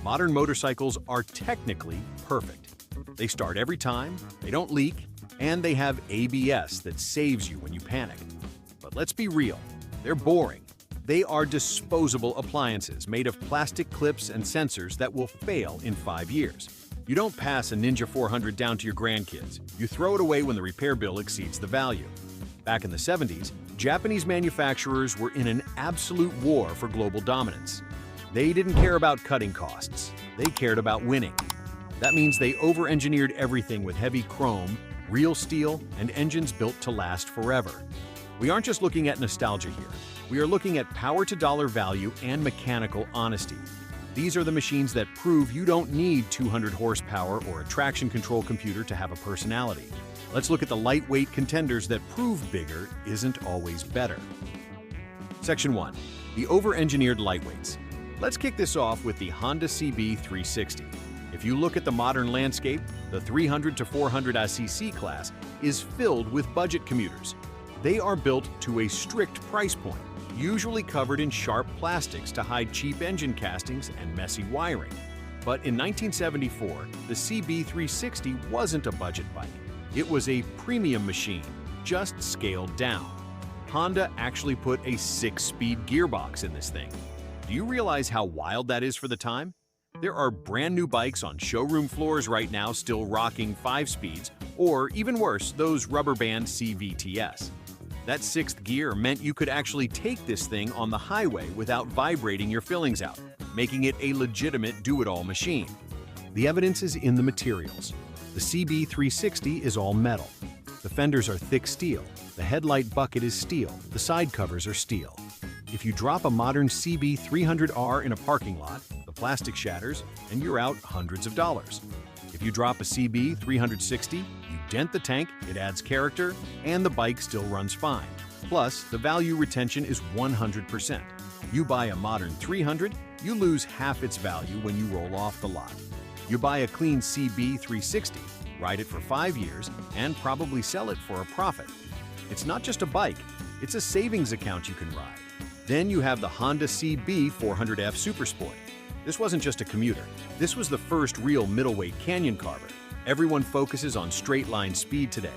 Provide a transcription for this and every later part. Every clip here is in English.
Modern motorcycles are technically perfect. They start every time, they don't leak, and they have ABS that saves you when you panic. But let's be real, they're boring. They are disposable appliances made of plastic clips and sensors that will fail in 5 years. You don't pass a Ninja 400 down to your grandkids. You throw it away when the repair bill exceeds the value. Back in the 70s, Japanese manufacturers were in an absolute war for global dominance. They didn't care about cutting costs. They cared about winning. That means they over-engineered everything with heavy chrome, real steel, and engines built to last forever. We aren't just looking at nostalgia here. We are looking at power-to-dollar value and mechanical honesty. These are the machines that prove you don't need 200 horsepower or a traction control computer to have a personality. Let's look at the lightweight contenders that prove bigger isn't always better. Section 1. The over-engineered lightweights. Let's kick this off with the Honda CB360. If you look at the modern landscape, the 300 to 400 cc class is filled with budget commuters. They are built to a strict price point, usually covered in sharp plastics to hide cheap engine castings and messy wiring. But in 1974, the CB360 wasn't a budget bike. It was a premium machine, just scaled down. Honda actually put a 6-speed gearbox in this thing. Do you realize how wild that is for the time? There are brand new bikes on showroom floors right now still rocking 5 speeds, or even worse, those rubber band CVTs. That 6th gear meant you could actually take this thing on the highway without vibrating your fillings out, making it a legitimate do-it-all machine. The evidence is in the materials. The CB360 is all metal. The fenders are thick steel, the headlight bucket is steel, the side covers are steel. If you drop a modern CB300R in a parking lot, the plastic shatters and you're out hundreds of dollars. If you drop a CB360, you dent the tank, it adds character, and the bike still runs fine. Plus, the value retention is 100%. You buy a modern 300, you lose half its value when you roll off the lot. You buy a clean CB360, ride it for 5 years, and probably sell it for a profit. It's not just a bike, it's a savings account you can ride. Then you have the Honda CB400F Supersport. This wasn't just a commuter. This was the first real middleweight canyon carver. Everyone focuses on straight-line speed today,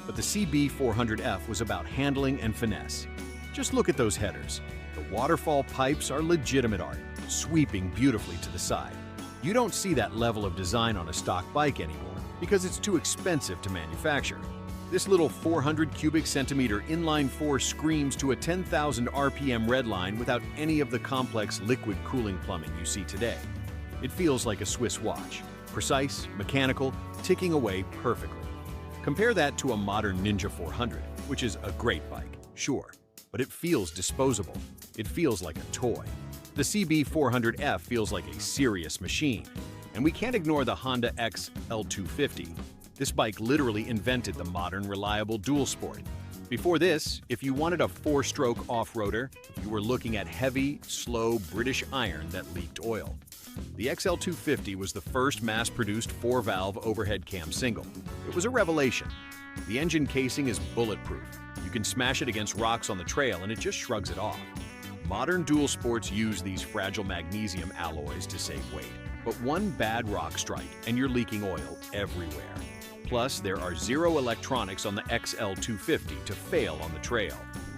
but the CB400F was about handling and finesse. Just look at those headers. The waterfall pipes are legitimate art, sweeping beautifully to the side. You don't see that level of design on a stock bike anymore because it's too expensive to manufacture. This little 400 cubic centimeter inline-4 screams to a 10,000 RPM redline without any of the complex liquid cooling plumbing you see today. It feels like a Swiss watch, precise, mechanical, ticking away perfectly. Compare that to a modern Ninja 400, which is a great bike, sure, but it feels disposable. It feels like a toy. The CB400F feels like a serious machine. And we can't ignore the Honda XL250. This bike literally invented the modern, reliable dual sport. Before this, if you wanted a 4-stroke off-roader, you were looking at heavy, slow British iron that leaked oil. The XL250 was the first mass-produced 4-valve overhead cam single. It was a revelation. The engine casing is bulletproof. You can smash it against rocks on the trail and it just shrugs it off. Modern dual sports use these fragile magnesium alloys to save weight. But one bad rock strike and you're leaking oil everywhere. Plus, there are zero electronics on the XL250 to fail on the trail.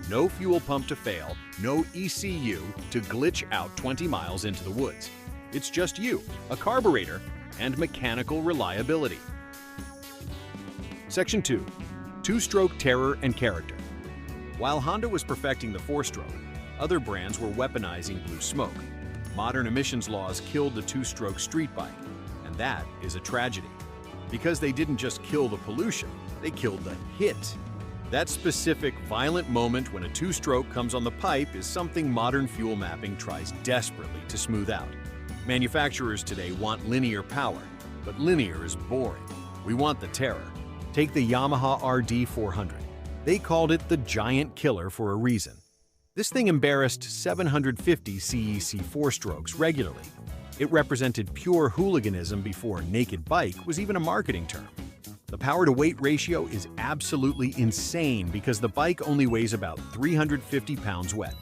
No fuel pump to fail, no ECU to glitch out 20 miles into the woods. It's just you, a carburetor, and mechanical reliability. Section 2. Two-stroke terror and character. While Honda was perfecting the 4-stroke, other brands were weaponizing blue smoke. Modern emissions laws killed the 2-stroke street bike, and that is a tragedy. Because they didn't just kill the pollution, they killed the hit. That specific violent moment when a 2-stroke comes on the pipe is something modern fuel mapping tries desperately to smooth out. Manufacturers today want linear power, but linear is boring. We want the terror. Take the Yamaha RD400. They called it the giant killer for a reason. This thing embarrassed 750 CEC 4-strokes regularly. It represented pure hooliganism before naked bike was even a marketing term. The power-to-weight ratio is absolutely insane because the bike only weighs about 350 pounds wet.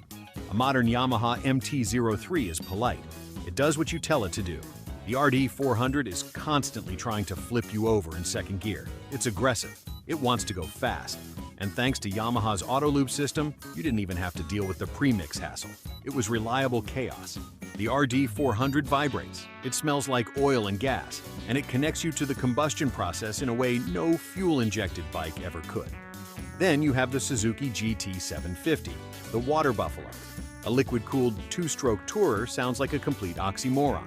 A modern Yamaha MT-03 is polite. It does what you tell it to do. The RD400 is constantly trying to flip you over in second gear. It's aggressive. It wants to go fast. And thanks to Yamaha's auto loop system, you didn't even have to deal with the premix hassle. It was reliable chaos. The RD400 vibrates. It smells like oil and gas, and it connects you to the combustion process in a way no fuel-injected bike ever could. Then you have the Suzuki GT750, the water buffalo. A liquid-cooled two-stroke tourer sounds like a complete oxymoron.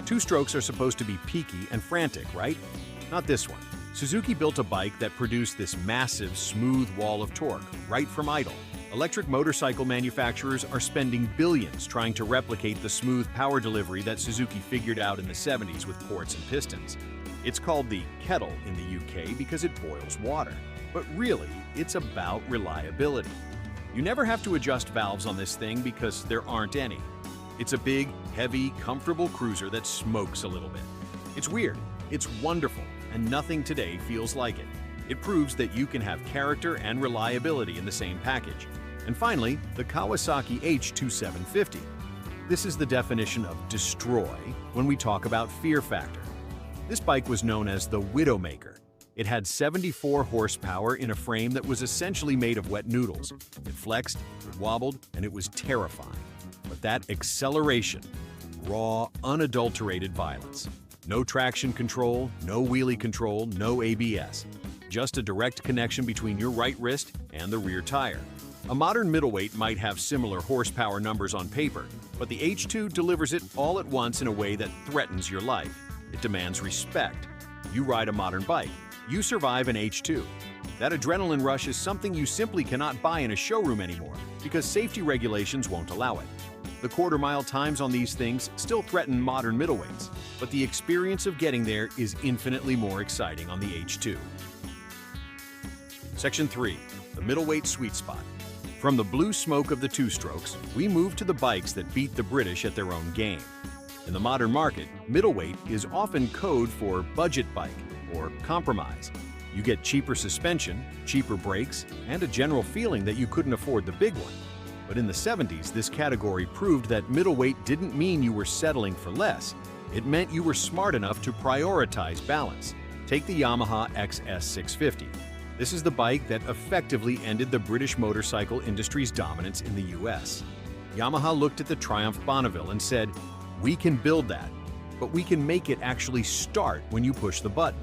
Two strokes are supposed to be peaky and frantic, right? Not this one. Suzuki built a bike that produced this massive, smooth wall of torque, right from idle. Electric motorcycle manufacturers are spending billions trying to replicate the smooth power delivery that Suzuki figured out in the 70s with ports and pistons. It's called the kettle in the UK because it boils water. But really, it's about reliability. You never have to adjust valves on this thing because there aren't any. It's a big, heavy, comfortable cruiser that smokes a little bit. It's weird, it's wonderful, and nothing today feels like it. It proves that you can have character and reliability in the same package. And finally, the Kawasaki H2750. This is the definition of destroy when we talk about fear factor. This bike was known as the Widowmaker. It had 74 horsepower in a frame that was essentially made of wet noodles. It flexed, it wobbled, and it was terrifying. But that acceleration, raw, unadulterated violence. No traction control, no wheelie control, no ABS. Just a direct connection between your right wrist and the rear tire. A modern middleweight might have similar horsepower numbers on paper, but the H2 delivers it all at once in a way that threatens your life. It demands respect. You ride a modern bike. You survive an H2. That adrenaline rush is something you simply cannot buy in a showroom anymore because safety regulations won't allow it. The quarter-mile times on these things still threaten modern middleweights, but the experience of getting there is infinitely more exciting on the H2. Section 3. The middleweight sweet spot. From the blue smoke of the two-strokes, we move to the bikes that beat the British at their own game. In the modern market, middleweight is often code for budget bike or compromise. You get cheaper suspension, cheaper brakes, and a general feeling that you couldn't afford the big one. But in the 70s, this category proved that middleweight didn't mean you were settling for less. It meant you were smart enough to prioritize balance. Take the Yamaha XS650. This is the bike that effectively ended the British motorcycle industry's dominance in the US. Yamaha looked at the Triumph Bonneville and said, "We can build that, but we can make it actually start when you push the button."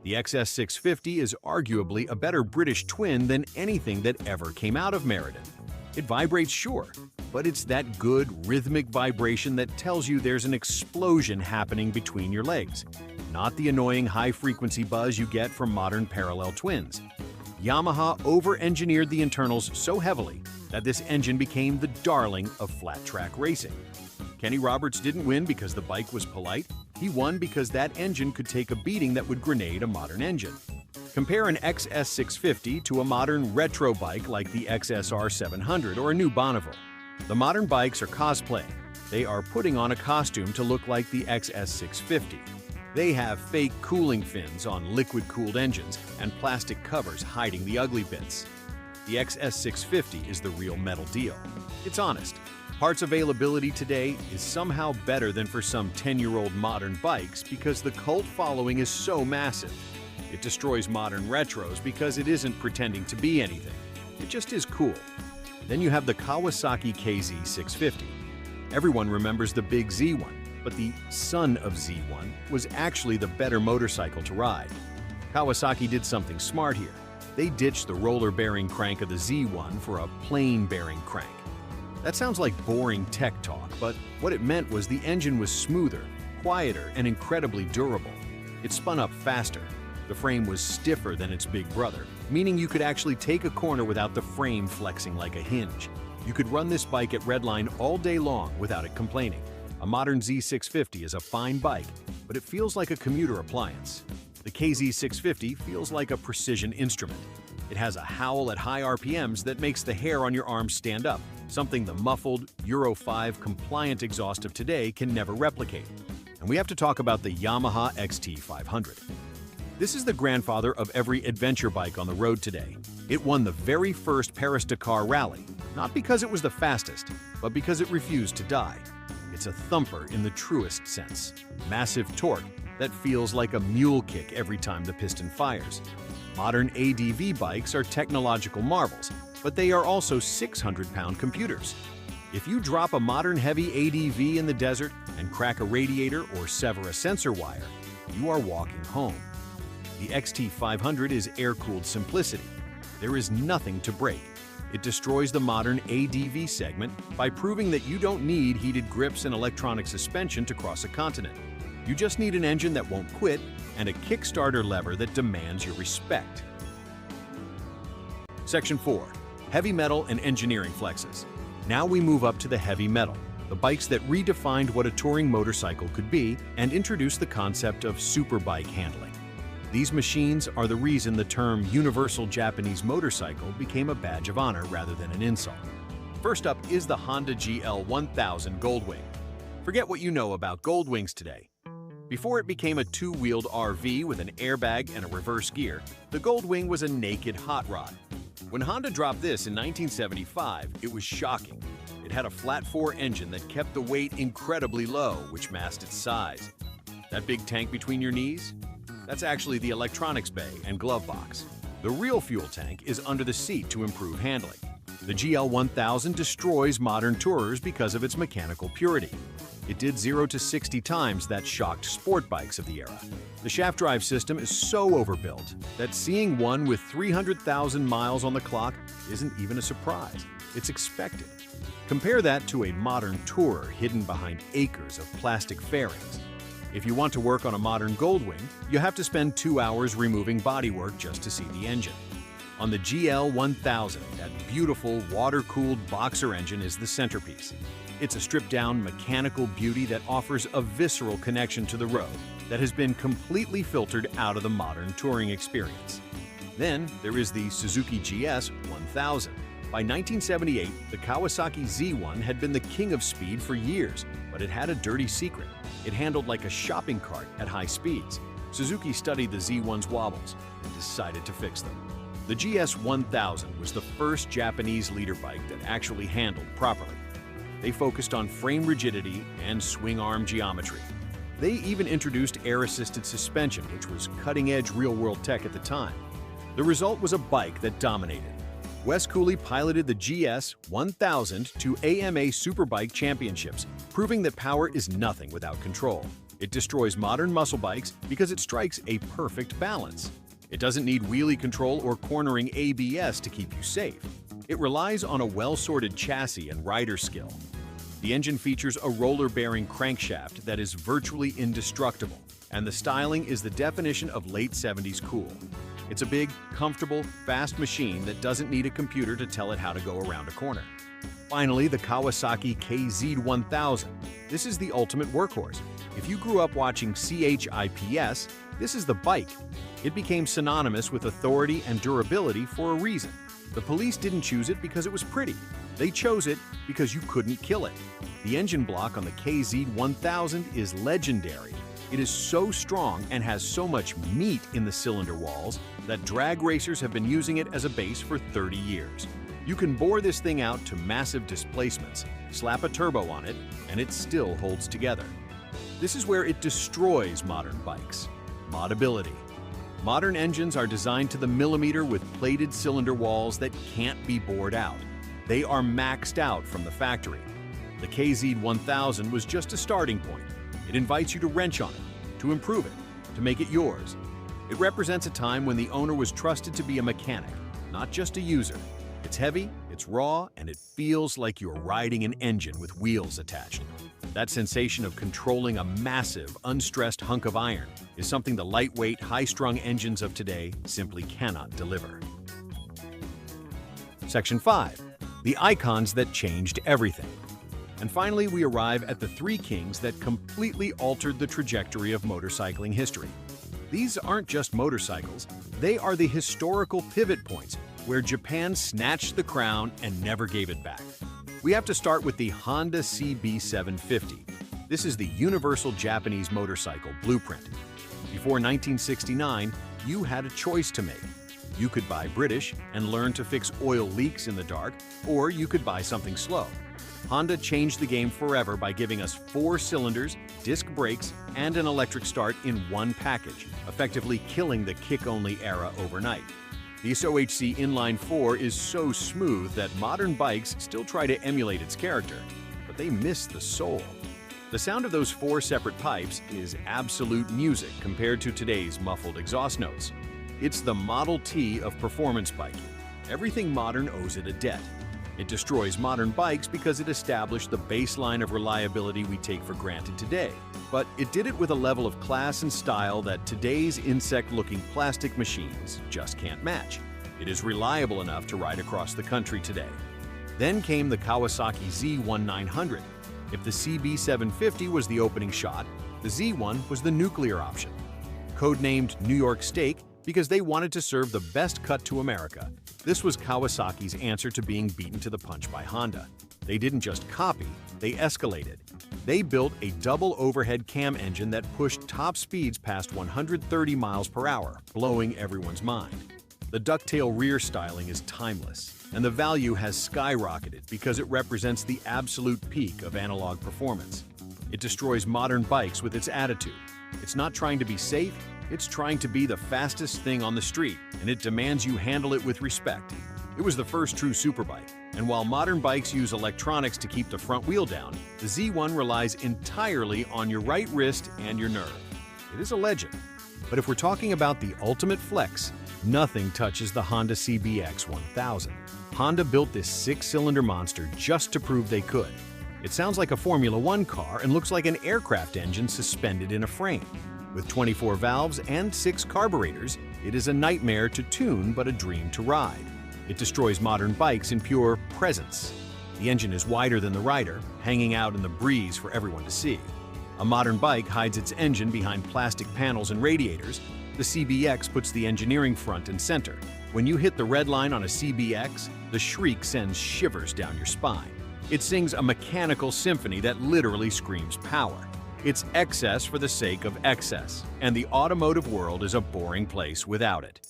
The XS650 is arguably a better British twin than anything that ever came out of Meriden. It vibrates, sure, but it's that good, rhythmic vibration that tells you there's an explosion happening between your legs, not the annoying high-frequency buzz you get from modern parallel twins. Yamaha over-engineered the internals so heavily that this engine became the darling of flat-track racing. Kenny Roberts didn't win because the bike was polite. He won because that engine could take a beating that would grenade a modern engine. Compare an XS650 to a modern retro bike like the XSR 700 or a new Bonneville. The modern bikes are cosplaying. They are putting on a costume to look like the XS650. They have fake cooling fins on liquid-cooled engines and plastic covers hiding the ugly bits. The XS650 is the real metal deal. It's honest. Parts availability today is somehow better than for some 10-year-old modern bikes because the cult following is so massive. It destroys modern retros because it isn't pretending to be anything. It just is cool. Then you have the Kawasaki KZ650. Everyone remembers the big Z1, but the son of Z1 was actually the better motorcycle to ride. Kawasaki did something smart here. They ditched the roller-bearing crank of the Z1 for a plain-bearing crank. That sounds like boring tech talk, but what it meant was the engine was smoother, quieter, and incredibly durable. It spun up faster. The frame was stiffer than its big brother, meaning you could actually take a corner without the frame flexing like a hinge. You could run this bike at redline all day long without it complaining. A modern Z650 is a fine bike, but it feels like a commuter appliance. The KZ650 feels like a precision instrument. It has a howl at high RPMs that makes the hair on your arms stand up, something the muffled, Euro 5 compliant exhaust of today can never replicate. And we have to talk about the Yamaha XT500. This is the grandfather of every adventure bike on the road today. It won the very first Paris-Dakar rally, not because it was the fastest, but because it refused to die. It's a thumper in the truest sense. Massive torque that feels like a mule kick every time the piston fires. Modern ADV bikes are technological marvels, but they are also 600-pound computers. If you drop a modern heavy ADV in the desert and crack a radiator or sever a sensor wire, you are walking home. The XT500 is air-cooled simplicity. There is nothing to break. It destroys the modern ADV segment by proving that you don't need heated grips and electronic suspension to cross a continent. You just need an engine that won't quit and a Kickstarter lever that demands your respect. Section 4. Heavy metal and engineering flexes. Now we move up to the heavy metal, the bikes that redefined what a touring motorcycle could be and introduced the concept of superbike handling. These machines are the reason the term Universal Japanese Motorcycle became a badge of honor rather than an insult. First up is the Honda GL1000 Goldwing. Forget what you know about Goldwings today. Before it became a two-wheeled RV with an airbag and a reverse gear, the Goldwing was a naked hot rod. When Honda dropped this in 1975, it was shocking. It had a flat-4 engine that kept the weight incredibly low, which masked its size. That big tank between your knees? That's actually the electronics bay and glove box. The real fuel tank is under the seat to improve handling. The GL1000 destroys modern tourers because of its mechanical purity. It did 0 to 60 times that shocked sport bikes of the era. The shaft drive system is so overbuilt that seeing one with 300,000 miles on the clock isn't even a surprise. It's expected. Compare that to a modern tourer hidden behind acres of plastic fairings. If you want to work on a modern Goldwing, you have to spend 2 hours removing bodywork just to see the engine. On the GL1000, that beautiful water-cooled boxer engine is the centerpiece. It's a stripped-down mechanical beauty that offers a visceral connection to the road that has been completely filtered out of the modern touring experience. Then there is the Suzuki GS 1000. By 1978, the Kawasaki Z1 had been the king of speed for years, but it had a dirty secret. It handled like a shopping cart at high speeds. Suzuki studied the Z1's wobbles and decided to fix them. The GS 1000 was the first Japanese leader bike that actually handled properly. They focused on frame rigidity and swing arm geometry. They even introduced air-assisted suspension, which was cutting-edge real-world tech at the time. The result was a bike that dominated. Wes Cooley piloted the GS 1000 to AMA Superbike Championships, proving that power is nothing without control. It destroys modern muscle bikes because it strikes a perfect balance. It doesn't need wheelie control or cornering ABS to keep you safe. It relies on a well-sorted chassis and rider skill. The engine features a roller-bearing crankshaft that is virtually indestructible, and the styling is the definition of late 70s cool. It's a big, comfortable, fast machine that doesn't need a computer to tell it how to go around a corner. Finally, the Kawasaki KZ1000. This is the ultimate workhorse. If you grew up watching CHIPS, this is the bike. It became synonymous with authority and durability for a reason. The police didn't choose it because it was pretty. They chose it because you couldn't kill it. The engine block on the KZ1000 is legendary. It is so strong and has so much meat in the cylinder walls that drag racers have been using it as a base for 30 years. You can bore this thing out to massive displacements, slap a turbo on it, and it still holds together. This is where it destroys modern bikes. Modability. Modern engines are designed to the millimeter with plated cylinder walls that can't be bored out. They are maxed out from the factory. The KZ1000 was just a starting point. It invites you to wrench on it, to improve it, to make it yours. It represents a time when the owner was trusted to be a mechanic, not just a user. It's heavy, it's raw, and it feels like you're riding an engine with wheels attached. That sensation of controlling a massive, unstressed hunk of iron is something the lightweight, high-strung engines of today simply cannot deliver. Section 5. The icons that changed everything. And finally, we arrive at the three kings that completely altered the trajectory of motorcycling history. These aren't just motorcycles, they are the historical pivot points where Japan snatched the crown and never gave it back. We have to start with the Honda CB750. This is the universal Japanese motorcycle blueprint. Before 1969, you had a choice to make. You could buy British and learn to fix oil leaks in the dark, or you could buy something slow. Honda changed the game forever by giving us 4 cylinders, disc brakes, and an electric start in one package, effectively killing the kick-only era overnight. The OHC Inline 4 is so smooth that modern bikes still try to emulate its character, but they miss the soul. The sound of those 4 separate pipes is absolute music compared to today's muffled exhaust notes. It's the Model T of performance biking. Everything modern owes it a debt. It destroys modern bikes because it established the baseline of reliability we take for granted today. But it did it with a level of class and style that today's insect-looking plastic machines just can't match. It is reliable enough to ride across the country today. Then came the Kawasaki Z1900. If the CB750 was the opening shot, the Z1 was the nuclear option. Codenamed New York Steak because they wanted to serve the best cut to America, this was Kawasaki's answer to being beaten to the punch by Honda. They didn't just copy, they escalated. They built a double overhead cam engine that pushed top speeds past 130 miles per hour, blowing everyone's mind. The ducktail rear styling is timeless, and the value has skyrocketed because it represents the absolute peak of analog performance. It destroys modern bikes with its attitude. It's not trying to be safe, it's trying to be the fastest thing on the street, and it demands you handle it with respect. It was the first true superbike, and while modern bikes use electronics to keep the front wheel down, the Z1 relies entirely on your right wrist and your nerve. It is a legend. But if we're talking about the ultimate flex, nothing touches the Honda CBX 1000. Honda built this 6-cylinder monster just to prove they could. It sounds like a Formula One car and looks like an aircraft engine suspended in a frame. With 24 valves and 6 carburetors, it is a nightmare to tune but a dream to ride. It destroys modern bikes in pure presence. The engine is wider than the rider, hanging out in the breeze for everyone to see. A modern bike hides its engine behind plastic panels and radiators. The CBX puts the engineering front and center. When you hit the red line on a CBX, the shriek sends shivers down your spine. It sings a mechanical symphony that literally screams power. It's excess for the sake of excess, and the automotive world is a boring place without it.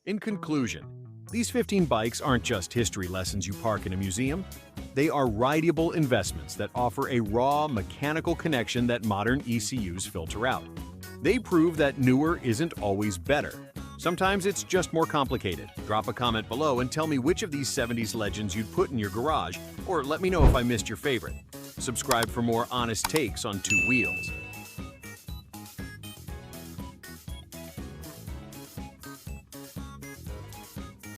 In conclusion, these 15 bikes aren't just history lessons you park in a museum. They are rideable investments that offer a raw mechanical connection that modern ECUs filter out. They prove that newer isn't always better. Sometimes it's just more complicated. Drop a comment below and tell me which of these 70s legends you'd put in your garage, or let me know if I missed your favorite. Subscribe for more honest takes on 2 wheels.